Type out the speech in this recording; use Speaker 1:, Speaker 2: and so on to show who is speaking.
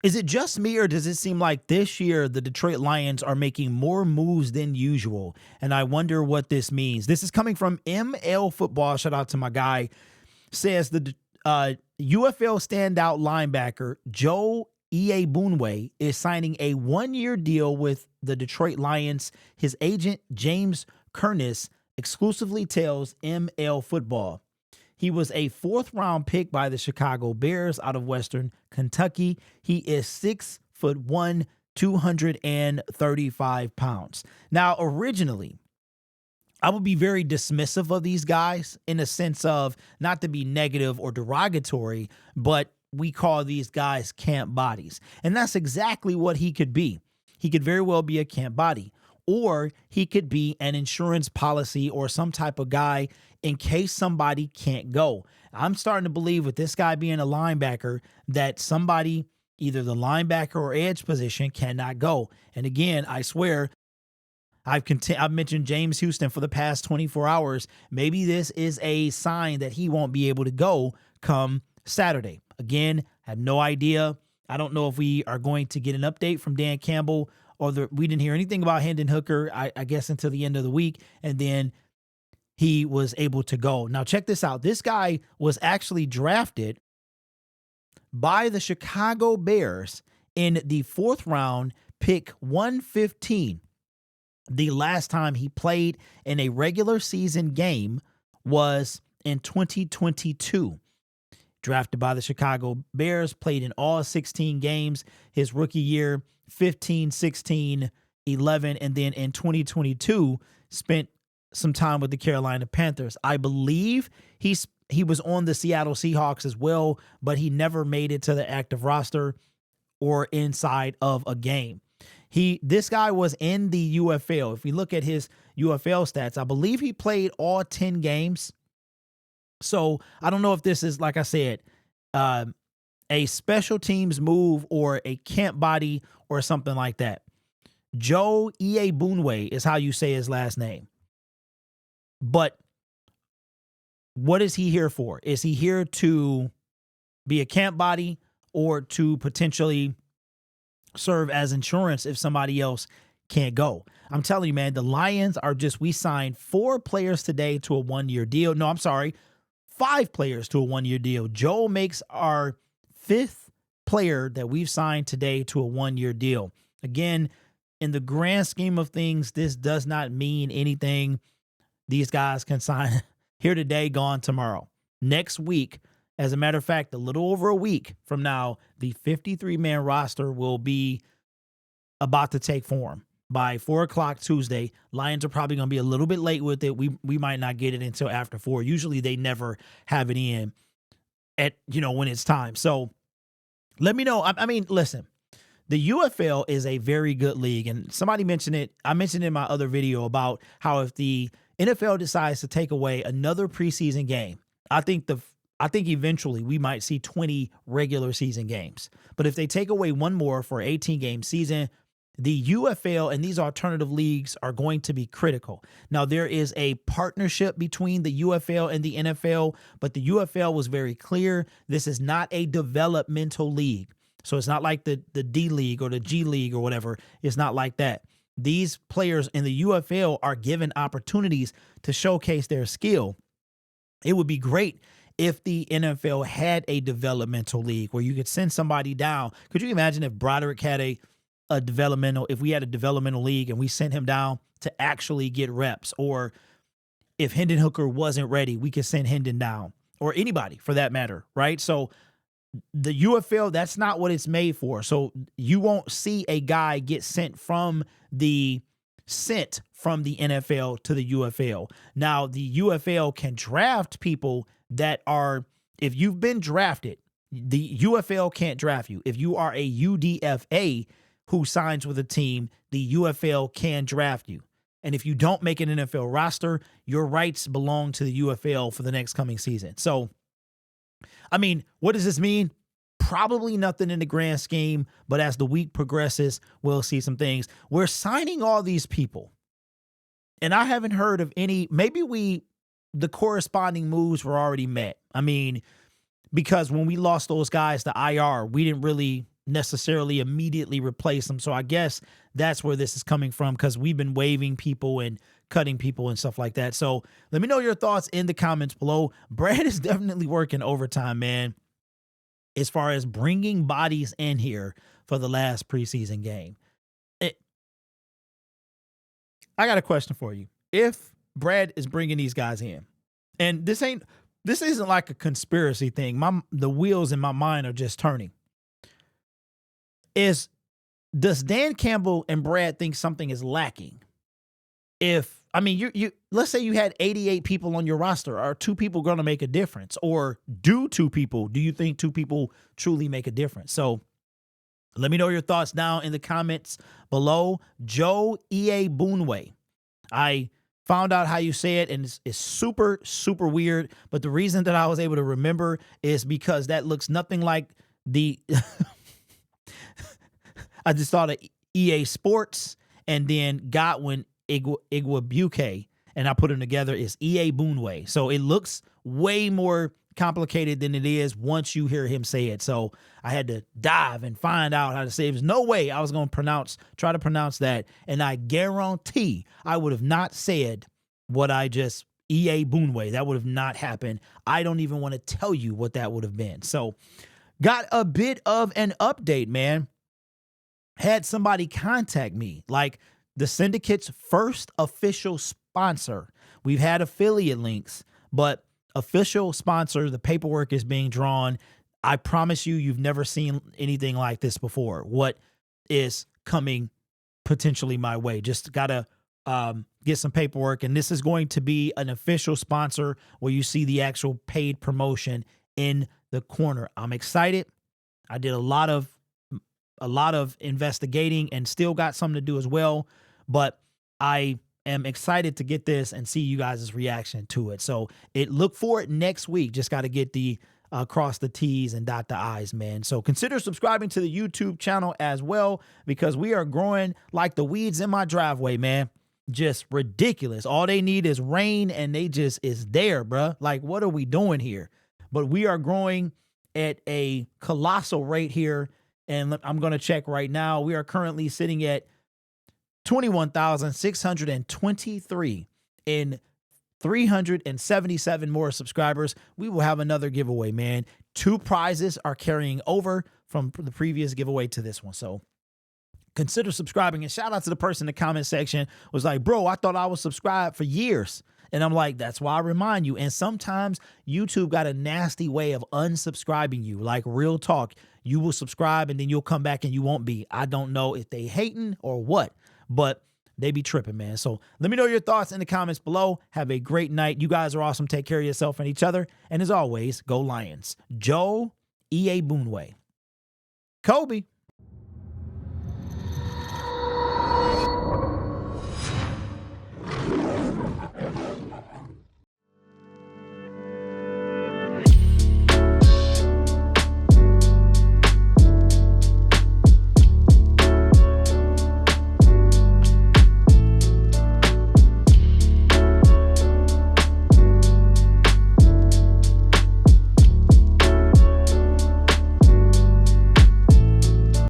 Speaker 1: Is it just me, or does it seem like this year the Detroit Lions are making more moves than usual? And I wonder what this means. This is coming from ML Football. Shout out to my guy. Says the UFL standout linebacker Joe Iyiegbuniwe is signing a one-year deal with the Detroit Lions. His agent, James Kernis, exclusively tells ML Football. He was a fourth-round pick by the Chicago Bears out of Western Kentucky. He is 6'1", 235 pounds. Now, originally, I would be very dismissive of these guys in a sense of not to be negative or derogatory, but we call these guys camp bodies. And that's exactly what he could be. He could very well be a camp body, or he could be an insurance policy or some type of guy in case somebody can't go. I'm starting to believe with this guy being a linebacker that somebody, either the linebacker or edge position, cannot go. And again, I swear, I've mentioned James Houston for the past 24 hours. Maybe this is a sign that he won't be able to go come Saturday. Again, I have no idea. I don't know if we are going to get an update from Dan Campbell, or we didn't hear anything about Hendon Hooker, I guess, until the end of the week. And then he was able to go. Now, check this out. This guy was actually drafted by the Chicago Bears in the fourth round, pick 115. The last time he played in a regular season game was in 2022. Drafted by the Chicago Bears, played in all 16 games. His rookie year, 15, 16, 11, and then in 2022, spent some time with the Carolina Panthers. I believe he was on the Seattle Seahawks as well, but he never made it to the active roster or inside of a game. This guy was in the UFL. If we look at his UFL stats, I believe he played all 10 games. So I don't know if this is, like I said, a special teams move or a camp body or something like that. Joe Iyiegbuniwe is how you say his last name. But what is he here for? Is he here to be a camp body or to potentially serve as insurance if somebody else can't go? I'm telling you, man, the Lions are we signed 4 players today to a one-year deal. No, I'm sorry, 5 players to a one-year deal. Joe makes our 5th player that we've signed today to a one-year deal. Again, in the grand scheme of things, this does not mean anything. These guys can sign here today, gone tomorrow. Next week, as a matter of fact, a little over a week from now, the 53-man roster will be about to take form. By 4 o'clock Tuesday, Lions are probably going to be a little bit late with it. We might not get it until after 4. Usually they never have it in at, when it's time. So let me know. I mean, listen, the UFL is a very good league. And somebody mentioned it. I mentioned in my other video about how if the NFL decides to take away another preseason game, I think eventually we might see 20 regular season games. But if they take away one more for an 18-game season, the UFL and these alternative leagues are going to be critical. Now, there is a partnership between the UFL and the NFL, but the UFL was very clear. This is not a developmental league. So it's not like the D League or the G League or whatever. It's not like that. These players in the UFL are given opportunities to showcase their skill. It would be great if the NFL had a developmental league where you could send somebody down. Could you imagine if Broderick had if we had a developmental league and we sent him down to actually get reps? Or if Hendon Hooker wasn't ready, we could send Hendon down, or anybody for that matter, right? So the UFL, that's not what it's made for. So you won't see a guy get sent from the NFL to the UFL. Now, the UFL can draft people that are, if you've been drafted, the UFL can't draft you. If you are a UDFA who signs with a team, the UFL can draft you. And if you don't make an NFL roster, your rights belong to the UFL for the next coming season. So, I mean, what does this mean? Probably nothing in the grand scheme, but as the week progresses, we'll see some things. We're signing all these people, and I haven't heard of any. Maybe the corresponding moves were already met. I mean, because when we lost those guys to IR, we didn't really necessarily immediately replace him. So I guess that's where this is coming from, because we've been waiving people and cutting people and stuff like that. So let me know your thoughts in the comments below. Brad is definitely working overtime, man, as far as bringing bodies in here for the last preseason game. I got a question for you. If Brad is bringing these guys in, and this isn't like a conspiracy thing. The wheels in my mind are just turning. Does Dan Campbell and Brad think something is lacking? Let's say you had 88 people on your roster. Are 2 people going to make a difference? Or do you think 2 people truly make a difference? So let me know your thoughts down in the comments below. Joe Iyiegbuniwe. I found out how you say it, and it's super, super weird. But the reason that I was able to remember is because that looks nothing like the... I just thought of EA Sports and then Godwin Iyiegbuniwe, and I put them together is Iyiegbuniwe. So it looks way more complicated than it is once you hear him say it. So I had to dive and find out how to say it. There's no way I was going to try to pronounce that. And I guarantee I would have not said what I just, Iyiegbuniwe. That would have not happened. I don't even want to tell you what that would have been. So got a bit of an update, man. Had somebody contact me, like the Syndicate's first official sponsor. We've had affiliate links, but official sponsor, the paperwork is being drawn. I promise you've never seen anything like this before. What is coming potentially my way? Just got to get some paperwork, and this is going to be an official sponsor where you see the actual paid promotion in the corner. I'm excited. I did a lot of investigating and still got something to do as well, but I am excited to get this and see you guys' reaction to it. So look for it next week. Just got to get the cross the T's and dot the I's, man. So consider subscribing to the YouTube channel as well, because we are growing like the weeds in my driveway, man. Just ridiculous. All they need is rain, and they just is there, bruh. Like, what are we doing here? But we are growing at a colossal rate here. And I'm going to check right now. We are currently sitting at 21,623 in 377 more subscribers. We will have another giveaway, man. 2 prizes are carrying over from the previous giveaway to this one. So consider subscribing. And shout out to the person in the comment section was like, bro, I thought I was subscribed for years. And I'm like, that's why I remind you. And sometimes YouTube got a nasty way of unsubscribing you. Like, real talk. You will subscribe and then you'll come back and you won't be. I don't know if they hating or what, but they be tripping, man. So let me know your thoughts in the comments below. Have a great night. You guys are awesome. Take care of yourself and each other. And as always, go Lions. Joe Iyiegbuniwe. Kobe.